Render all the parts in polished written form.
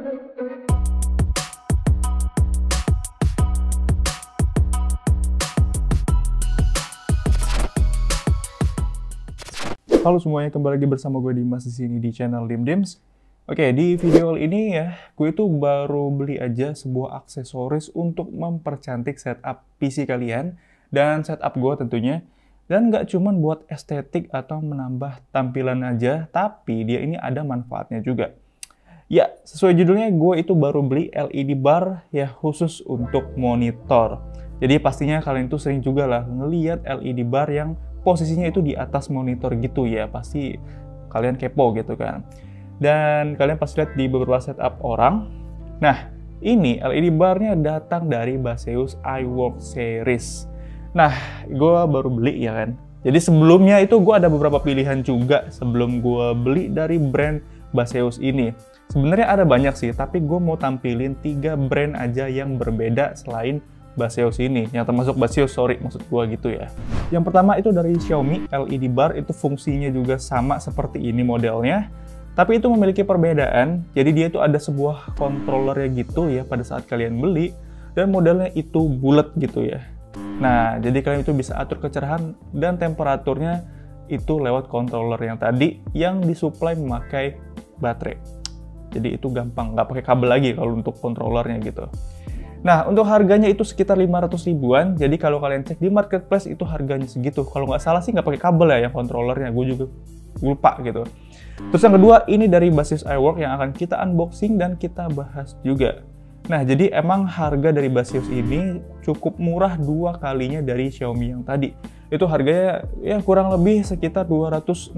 Halo semuanya, kembali lagi bersama gue Dimas di sini di channel Dimdims. Oke, di video ini ya, gue tuh baru beli aja sebuah aksesoris untuk mempercantik setup PC kalian dan setup gue tentunya. Dan nggak cuman buat estetik atau menambah tampilan aja, tapi dia ini ada manfaatnya juga. Ya, sesuai judulnya, gue itu baru beli LED bar ya khusus untuk monitor. Jadi pastinya kalian tuh sering juga lah ngelihat LED bar yang posisinya itu di atas monitor gitu ya, pasti kalian kepo gitu kan. Dan kalian pasti lihat di beberapa setup orang. Nah, ini LED barnya datang dari Baseus iWork Series. Nah, gue baru beli ya kan. Jadi sebelumnya itu gue ada beberapa pilihan juga sebelum gue beli dari brand Baseus ini. Sebenarnya ada banyak sih, tapi gue mau tampilin 3 brand aja yang berbeda selain Baseus ini, yang termasuk Baseus, maksud gua gitu ya. Yang pertama itu dari Xiaomi, LED bar itu fungsinya juga sama seperti ini modelnya, tapi itu memiliki perbedaan. Jadi dia itu ada sebuah controllernya gitu ya pada saat kalian beli, dan modelnya itu bulat gitu ya. Nah, jadi kalian itu bisa atur kecerahan dan temperaturnya itu lewat controller yang tadi yang disuplai memakai baterai. Jadi itu gampang, nggak pakai kabel lagi kalau untuk controllernya gitu. Nah, untuk harganya itu sekitar 500 ribuan, jadi kalau kalian cek di marketplace itu harganya segitu. Kalau nggak salah sih nggak pakai kabel ya yang controllernya, gue juga lupa gitu. Terus yang kedua, ini dari Baseus iWork yang akan kita unboxing dan kita bahas juga. Nah, jadi emang harga dari Baseus ini cukup murah 2 kalinya dari Xiaomi yang tadi. Itu harganya ya kurang lebih sekitar 269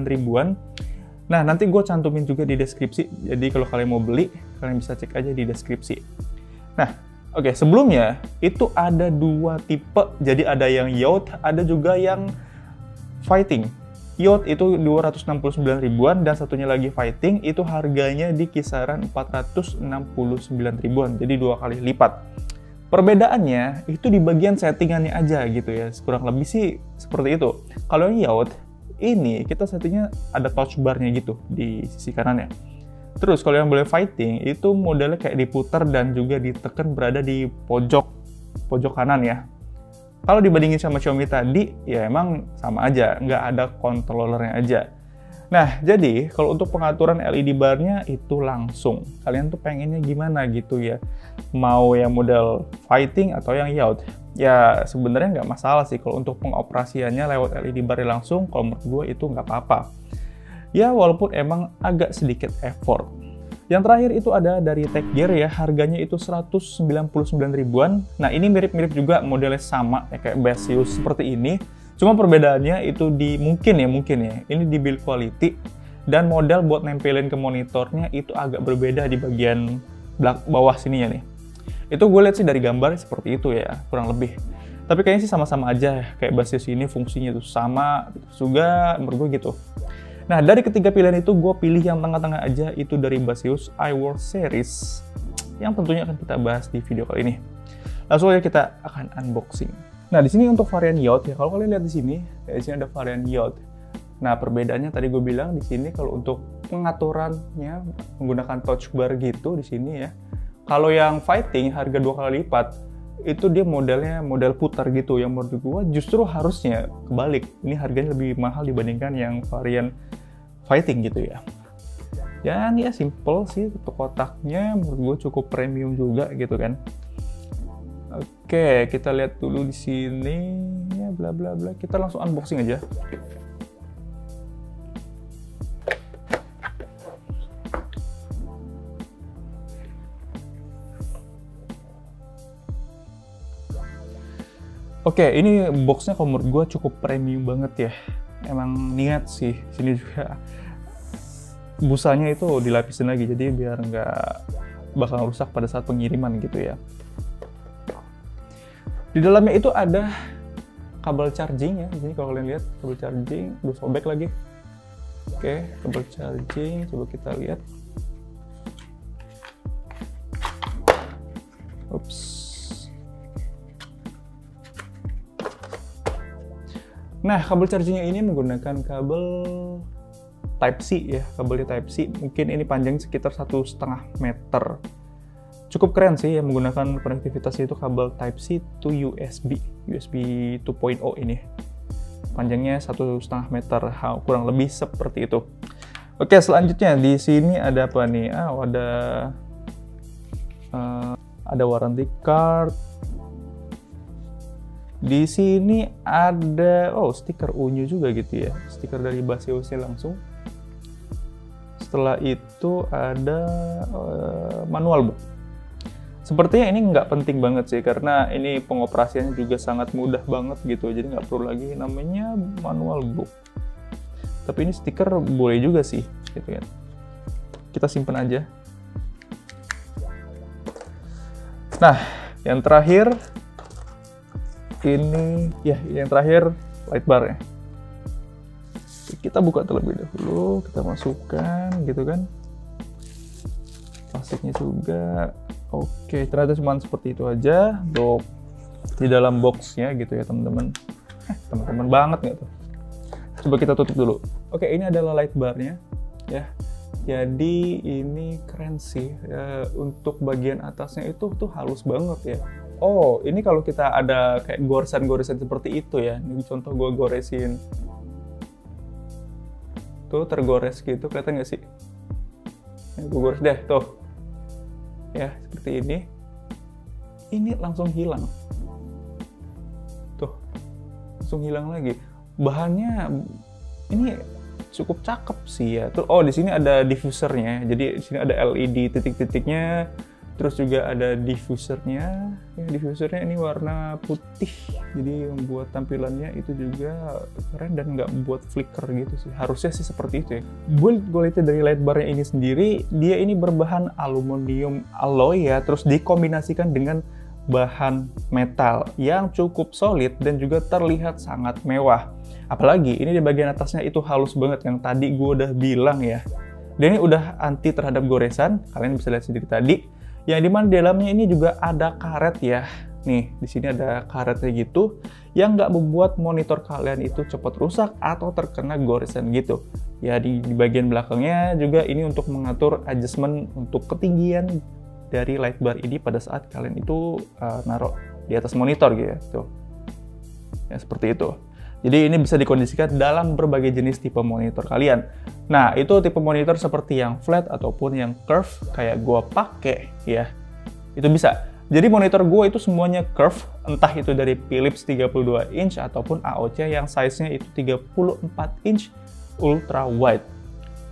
ribuan. Nah, nanti gue cantumin juga di deskripsi, jadi kalau kalian mau beli, kalian bisa cek aja di deskripsi. Nah, oke, sebelumnya itu ada 2 tipe, jadi ada yang Yacht, ada juga yang Fighting. Yacht itu 269 ribuan, dan satunya lagi Fighting, itu harganya di kisaran 469 ribuan, jadi 2 kali lipat. Perbedaannya itu di bagian settingannya aja gitu ya, kurang lebih sih seperti itu. Kalau yang Yacht, ini kita settingnya ada touch bar-nya gitu di sisi kanannya. Terus kalau yang boleh Fighting itu modelnya kayak diputar dan juga ditekan berada di pojok kanan ya. Kalau dibandingin sama Xiaomi tadi ya emang sama aja, nggak ada controllernya aja. Nah, jadi kalau untuk pengaturan LED bar-nya itu langsung. Kalian tuh pengennya gimana gitu ya? Mau yang model Fighting atau yang Yacht? Ya sebenarnya nggak masalah sih kalau untuk pengoperasiannya lewat LED bar langsung, kalau menurut gue itu nggak apa-apa. Ya, walaupun emang agak sedikit effort. Yang terakhir itu ada dari Techgear ya, harganya itu 199 ribuan. Nah, ini mirip-mirip juga, modelnya sama ya, kayak Baseus seperti ini. Cuma perbedaannya itu mungkin ya, ini di build quality. Dan model buat nempelin ke monitornya itu agak berbeda di bagian bawah sininya nih. Itu gue lihat sih dari gambar seperti itu ya, kurang lebih. Tapi kayaknya sih sama-sama aja, kayak Baseus ini fungsinya itu sama, juga menurut gue gitu. Nah, dari ketiga pilihan itu, gue pilih yang tengah-tengah aja, itu dari Baseus iWork Series, yang tentunya akan kita bahas di video kali ini. Langsung aja kita akan unboxing. Nah, di sini untuk varian Yacht ya, kalau kalian lihat di sini ada varian Yacht. Nah, perbedaannya tadi gue bilang di sini kalau untuk pengaturannya menggunakan touch bar gitu di sini ya. Kalau yang Fighting harga 2 kali lipat, itu dia modelnya model putar gitu, yang menurut gue justru harusnya kebalik, ini harganya lebih mahal dibandingkan yang varian Fighting gitu ya. Dan ya simple sih, untuk kotaknya menurut gue cukup premium juga gitu kan. Oke, kita lihat dulu di sini ya, bla bla bla, kita langsung unboxing aja. Oke, ini boxnya kalau menurut gue cukup premium banget ya. Emang niat sih, sini juga busanya itu dilapisin lagi, jadi biar nggak bakal rusak pada saat pengiriman gitu ya. Di dalamnya itu ada kabel charging ya, jadi kalau kalian lihat kabel charging, udah sobek lagi. Oke, kabel charging, coba kita lihat. Ups. Nah, kabel chargingnya ini menggunakan kabel Type-C ya, kabelnya Type-C. Mungkin ini panjangnya sekitar 1,5 meter. Cukup keren sih ya, menggunakan konektivitas itu kabel Type-C to USB 2.0 ini. Panjangnya 1,5 meter, kurang lebih seperti itu. Oke, selanjutnya di sini ada apa nih? Ada warranty card. Di sini ada stiker unyu juga gitu ya, stiker dari Baseus langsung. Setelah itu ada manual book. Sepertinya ini nggak penting banget sih, karena ini pengoperasiannya juga sangat mudah banget gitu, jadi nggak perlu lagi namanya manual book. Tapi ini stiker boleh juga sih, gitu kan. Kita simpan aja. Nah, yang terakhir ini, yang terakhir light bar ya. Kita buka terlebih dahulu, kita masukkan gitu kan. Plastiknya juga. Oke, ternyata cuma seperti itu aja untuk di dalam boxnya gitu ya teman-teman. Teman-teman banget nggak tuh? Coba kita tutup dulu. Oke, ini adalah light barnya ya. Jadi ini keren sih. Untuk bagian atasnya itu tuh halus banget ya. Oh, ini kalau kita ada kayak goresan-goresan seperti itu ya. Ini contoh gue goresin. Tuh tergores gitu, kelihatan nggak sih? Ya, gue gores deh, tuh. Ya, seperti ini. Ini langsung hilang. Tuh, langsung hilang lagi. Bahannya ini cukup cakep sih ya. Terus, di sini ada diffusernya. Jadi di sini ada LED titik-titiknya. Terus juga ada diffusernya. Ya, diffusernya ini warna putih. Jadi membuat tampilannya itu juga keren dan nggak membuat flicker gitu sih. Harusnya sih seperti itu ya. Build quality dari light barnya ini sendiri, dia ini berbahan aluminium alloy ya. Terus dikombinasikan dengan bahan metal yang cukup solid dan juga terlihat sangat mewah. Apalagi ini di bagian atasnya itu halus banget, yang tadi gue udah bilang ya. Dan ini udah anti terhadap goresan, kalian bisa lihat sendiri tadi. Yang dimana di dalamnya ini juga ada karet ya. Nih, di sini ada karetnya gitu, yang nggak membuat monitor kalian itu cepat rusak atau terkena goresan gitu. Ya, di bagian belakangnya juga ini untuk mengatur adjustment untuk ketinggian dari light bar ini pada saat kalian itu naruh di atas monitor gitu. Ya, seperti itu. Jadi ini bisa dikondisikan dalam berbagai jenis tipe monitor kalian. Nah, itu tipe monitor seperti yang flat ataupun yang curve kayak gua pakai ya. Itu bisa. Jadi monitor gua itu semuanya curve, entah itu dari Philips 32 inch ataupun AOC yang size-nya itu 34 inch ultra wide.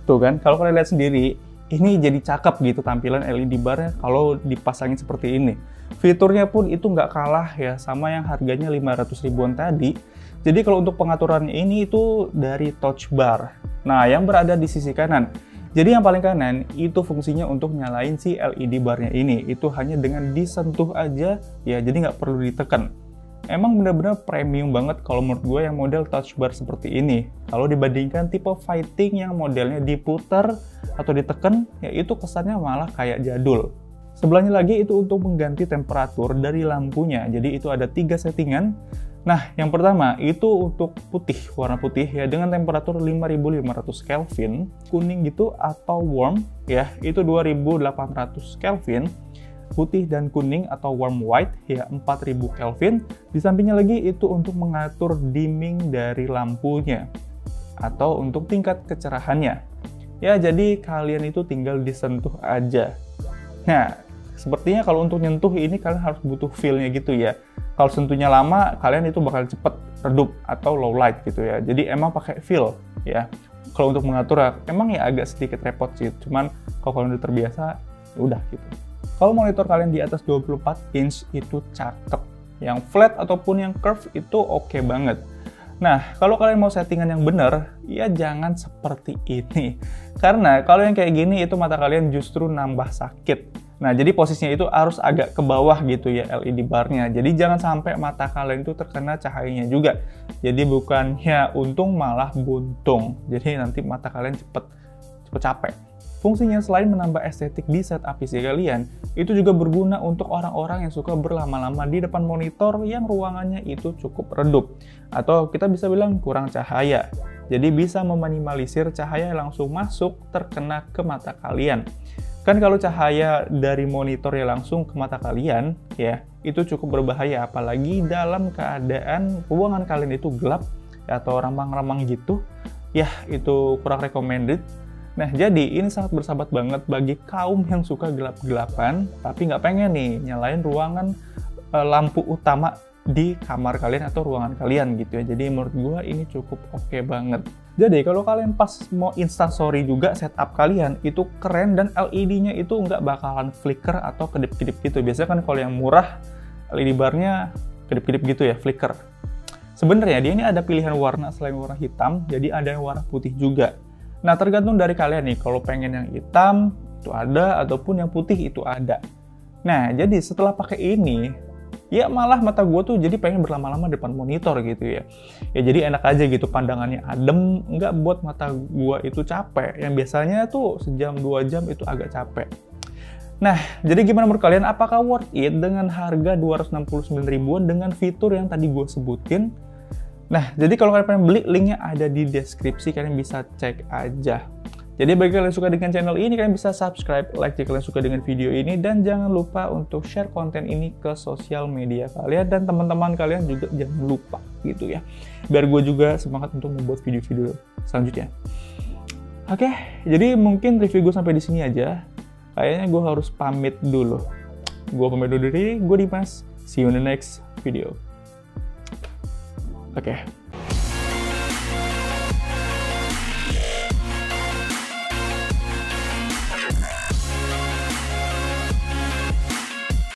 Tuh kan, kalau kalian lihat sendiri, ini jadi cakep gitu tampilan LED barnya kalau dipasangin seperti ini. Fiturnya pun itu nggak kalah ya sama yang harganya 500 ribuan tadi. Jadi kalau untuk pengaturan ini itu dari touch bar. Nah, yang berada di sisi kanan. Jadi yang paling kanan itu fungsinya untuk nyalain si LED barnya ini. Itu hanya dengan disentuh aja ya, jadi nggak perlu ditekan. Emang benar-benar premium banget kalau menurut gue yang model touch bar seperti ini. Kalau dibandingkan tipe fighting yang modelnya diputar atau ditekan, ya itu kesannya malah kayak jadul. Sebelahnya lagi itu untuk mengganti temperatur dari lampunya. Jadi itu ada 3 settingan. Nah, yang pertama itu untuk putih, warna putih ya dengan temperatur 5500 Kelvin, kuning gitu atau warm ya, itu 2800 Kelvin, putih dan kuning atau warm white ya 4000 Kelvin. Di sampingnya lagi itu untuk mengatur dimming dari lampunya atau untuk tingkat kecerahannya. Ya, jadi kalian itu tinggal disentuh aja. Nah, sepertinya kalau untuk nyentuh ini kalian harus butuh feel-nya gitu ya. Kalau sentuhnya lama, kalian itu bakal cepet redup atau low light gitu ya. Jadi emang pakai feel ya. Kalau untuk mengatur emang ya agak sedikit repot sih. Cuman kalau kalian udah terbiasa, ya udah gitu. Kalau monitor kalian di atas 24 inch itu cakep. Yang flat ataupun yang curve itu oke banget. Nah, kalau kalian mau settingan yang benar, ya jangan seperti ini. Karena kalau yang kayak gini itu mata kalian justru nambah sakit. Nah, jadi posisinya itu harus agak ke bawah gitu ya LED barnya. Jadi jangan sampai mata kalian itu terkena cahayanya juga. Jadi bukannya untung malah buntung. Jadi nanti mata kalian cepet capek. Fungsinya selain menambah estetik di setup PC kalian, itu juga berguna untuk orang-orang yang suka berlama-lama di depan monitor yang ruangannya itu cukup redup. Atau kita bisa bilang kurang cahaya. Jadi bisa meminimalisir cahaya yang langsung masuk terkena ke mata kalian. Kan kalau cahaya dari monitor ya langsung ke mata kalian, ya itu cukup berbahaya. Apalagi dalam keadaan ruangan kalian itu gelap atau remang-remang gitu, ya itu kurang recommended. Nah, jadi ini sangat bersahabat banget bagi kaum yang suka gelap-gelapan, tapi nggak pengen nih nyalain ruangan lampu utama di kamar kalian atau ruangan kalian gitu ya. Jadi menurut gua ini cukup oke banget. Jadi kalau kalian pas mau instastory juga setup kalian itu keren dan LED-nya itu nggak bakalan flicker atau kedip-kedip gitu. Biasanya kan kalau yang murah LED bar-nya kedip-kedip gitu ya, flicker. Sebenarnya dia ini ada pilihan warna selain warna hitam, jadi ada yang warna putih juga. Nah, tergantung dari kalian nih, kalau pengen yang hitam itu ada, ataupun yang putih itu ada. Nah, jadi setelah pakai ini, ya malah mata gue tuh jadi pengen berlama-lama depan monitor gitu ya. Ya jadi enak aja gitu, pandangannya adem, nggak buat mata gue itu capek. Yang biasanya tuh sejam 2 jam itu agak capek. Nah, jadi gimana menurut kalian? Apakah worth it dengan harga 269 ribuan dengan fitur yang tadi gue sebutin? Nah, jadi kalau kalian pengen beli, linknya ada di deskripsi, kalian bisa cek aja. Jadi bagi kalian yang suka dengan channel ini, kalian bisa subscribe, like jika kalian suka dengan video ini, dan jangan lupa untuk share konten ini ke sosial media kalian, dan teman-teman kalian juga jangan lupa gitu ya. Biar gue juga semangat untuk membuat video-video selanjutnya. Oke, jadi mungkin review gue sampai di sini aja. Kayaknya gue harus pamit dulu. Gue pamit dulu diri, gue Dimas. See you in the next video. Oke.